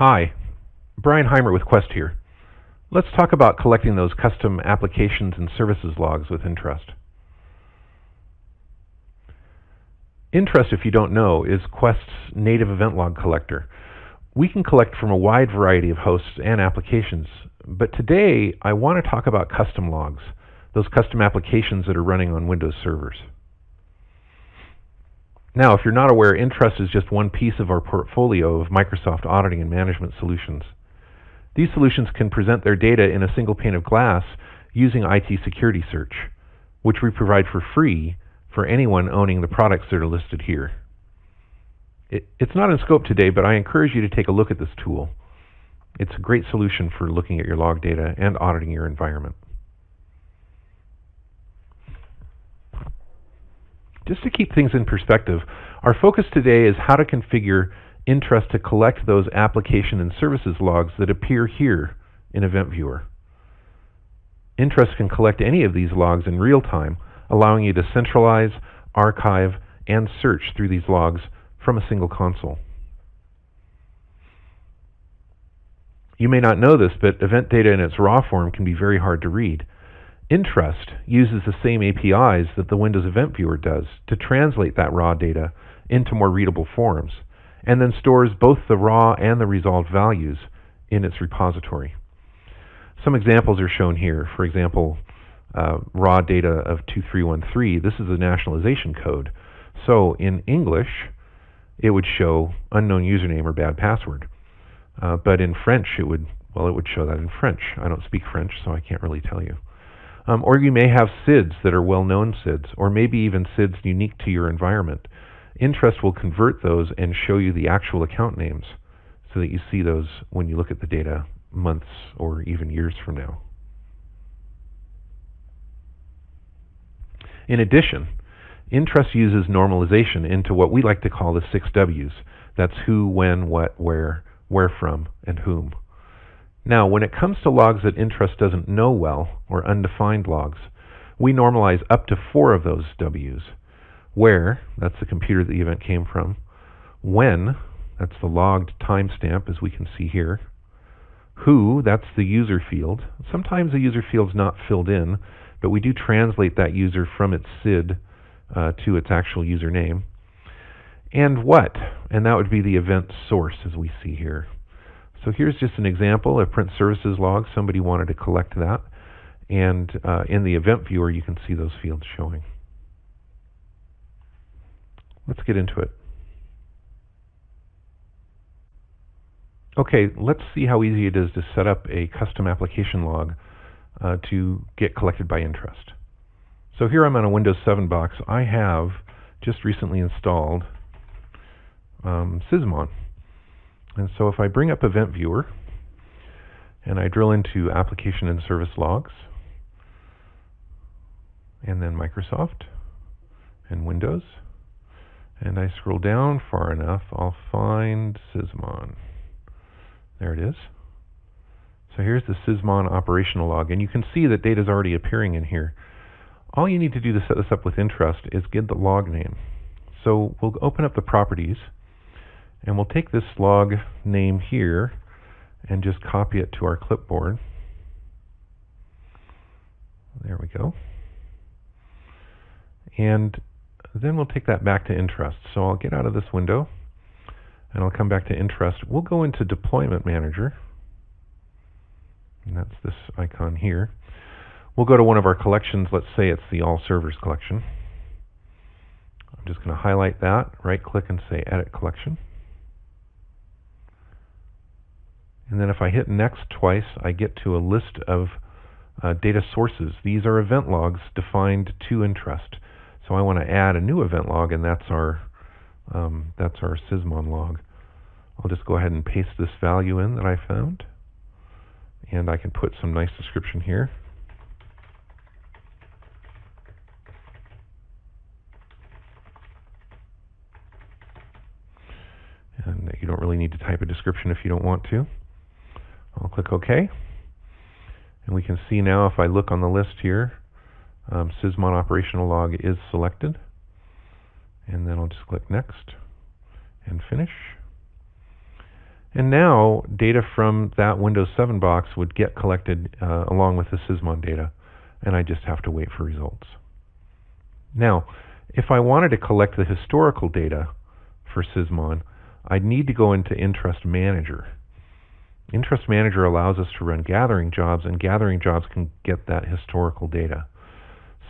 Hi, Brian Heimer with Quest here. Let's talk about collecting those custom applications and services logs with InTrust. InTrust, if you don't know, is Quest's native event log collector. We can collect from a wide variety of hosts and applications, but today I want to talk about custom logs, those custom applications that are running on Windows servers. Now, if you're not aware, InTrust is just one piece of our portfolio of Microsoft auditing and management solutions. These solutions can present their data in a single pane of glass using IT security search, which we provide for free for anyone owning the products that are listed here. It's not in scope today, but I encourage you to take a look at this tool. It's a great solution for looking at your log data and auditing your environment. Just to keep things in perspective, our focus today is how to configure InTrust to collect those application and services logs that appear here in Event Viewer. InTrust can collect any of these logs in real time, allowing you to centralize, archive, and search through these logs from a single console. You may not know this, but event data in its raw form can be very hard to read. InTrust uses the same APIs that the Windows Event Viewer does to translate that raw data into more readable forms, and then stores both the raw and the resolved values in its repository. Some examples are shown here. For example, raw data of 2313, this is the nationalization code. So in English, it would show unknown username or bad password. But in French, it would show that in French. I don't speak French, so I can't really tell you. Or you may have SIDs that are well-known SIDs, or maybe even SIDs unique to your environment. InTrust will convert those and show you the actual account names so that you see those when you look at the data months or even years from now. In addition, InTrust uses normalization into what we like to call the 6 W's. That's who, when, what, where from, and whom. Now, when it comes to logs that InTrust doesn't know well, or undefined logs, we normalize up to 4 of those W's. Where, that's the computer that the event came from. When, that's the logged timestamp, as we can see here. Who, that's the user field. Sometimes the user field's not filled in, but we do translate that user from its SID to its actual username. And what, and that would be the event source, as we see here. So here's just an example, a print services log. Somebody wanted to collect that. And in the event viewer, you can see those fields showing. Let's get into it. Okay, let's see how easy it is to set up a custom application log to get collected by InTrust. So here I'm on a Windows 7 box. I have just recently installed Sysmon. And so if I bring up Event Viewer and I drill into Application and Service Logs, and then Microsoft and Windows, and I scroll down far enough, I'll find Sysmon. There it is. So here's the Sysmon operational log, and you can see that data is already appearing in here. All you need to do to set this up with InTrust is get the log name. So we'll open up the properties, and we'll take this log name here and just copy it to our clipboard. There we go. And then we'll take that back to InTrust. So I'll get out of this window, and I'll come back to InTrust. We'll go into Deployment Manager, and that's this icon here. We'll go to one of our collections. Let's say it's the All Servers collection. I'm just going to highlight that, right-click, and say Edit Collection. And then if I hit Next twice, I get to a list of data sources. These are event logs defined to InTrust. So I want to add a new event log, and that's our Sysmon log. I'll just go ahead and paste this value in that I found, and I can put some nice description here. And you don't really need to type a description if you don't want to. I'll click OK. And we can see now if I look on the list here, Sysmon operational log is selected. And then I'll just click Next and Finish. And now data from that Windows 7 box would get collected along with the Sysmon data, and I just have to wait for results. Now, if I wanted to collect the historical data for Sysmon, I'd need to go into InTrust Manager. InTrust Manager allows us to run gathering jobs, and gathering jobs can get that historical data.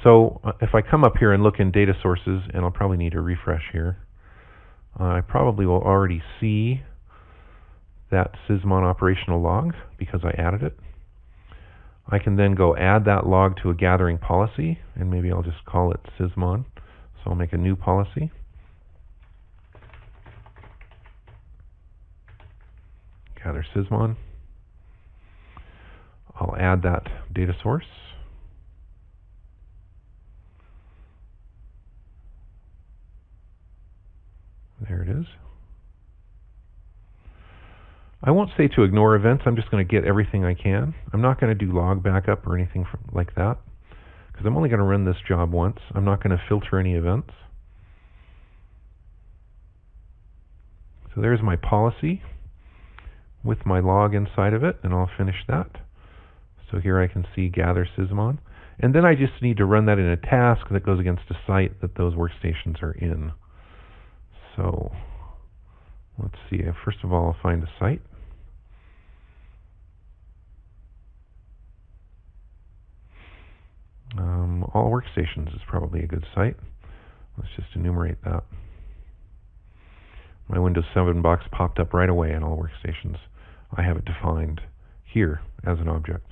So if I come up here and look in data sources, and I'll probably need to refresh here, I probably will already see that Sysmon operational log because I added it. I can then go add that log to a gathering policy, and maybe I'll just call it Sysmon. So I'll make a new policy. Gather Sysmon. I'll add that data source. There it is. I won't say to ignore events. I'm just going to get everything I can. I'm not going to do log backup or anything like that because I'm only going to run this job once. I'm not going to filter any events. So there's my policy with my log inside of it, and I'll finish that. So here I can see gather Sysmon. And then I just need to run that in a task that goes against a site that those workstations are in. So let's see. First of all, I'll find a site. All workstations is probably a good site. Let's just enumerate that. My Windows 7 box popped up right away in all workstations. I have it defined here as an object.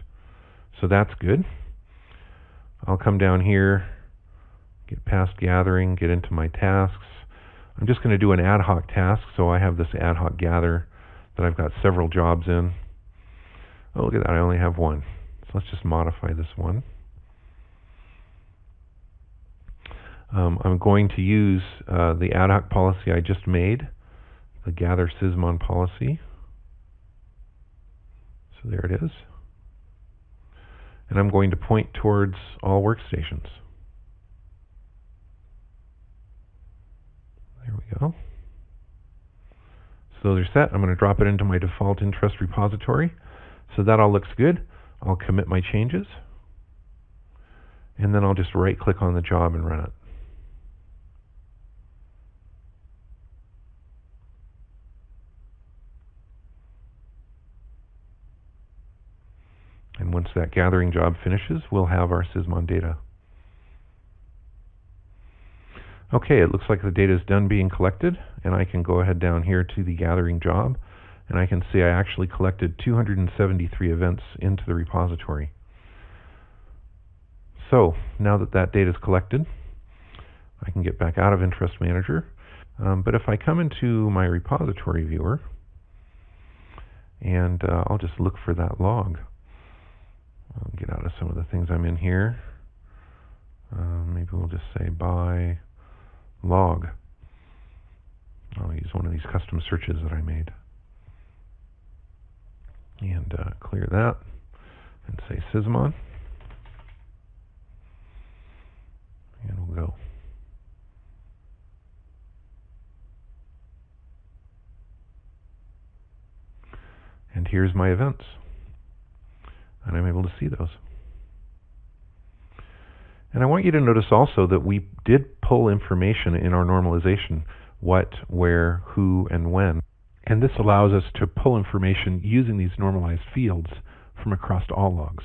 So that's good. I'll come down here, get past gathering, get into my tasks. I'm just going to do an ad hoc task, so I have this ad hoc gather that I've got several jobs in. Oh, look at that, I only have one. So let's just modify this one. I'm going to use the ad hoc policy I just made, the gather Sysmon policy. So there it is. And I'm going to point towards all workstations. There we go. So those are set. I'm going to drop it into my default InTrust repository. So that all looks good. I'll commit my changes. And then I'll just right-click on the job and run it. And once that gathering job finishes, we'll have our Sysmon data. Okay, it looks like the data is done being collected, and I can go ahead down here to the gathering job, and I can see I actually collected 273 events into the repository. So now that that data is collected, I can get back out of InTrust Manager. But if I come into my repository viewer, and I'll just look for that log. I'll get out of some of the things I'm in here. Maybe we'll just say by log. I'll use one of these custom searches that I made. And clear that and say Sysmon. And we'll go. And here's my events. And I'm able to see those. And I want you to notice also that we did pull information in our normalization, what, where, who, and when. And this allows us to pull information using these normalized fields from across all logs.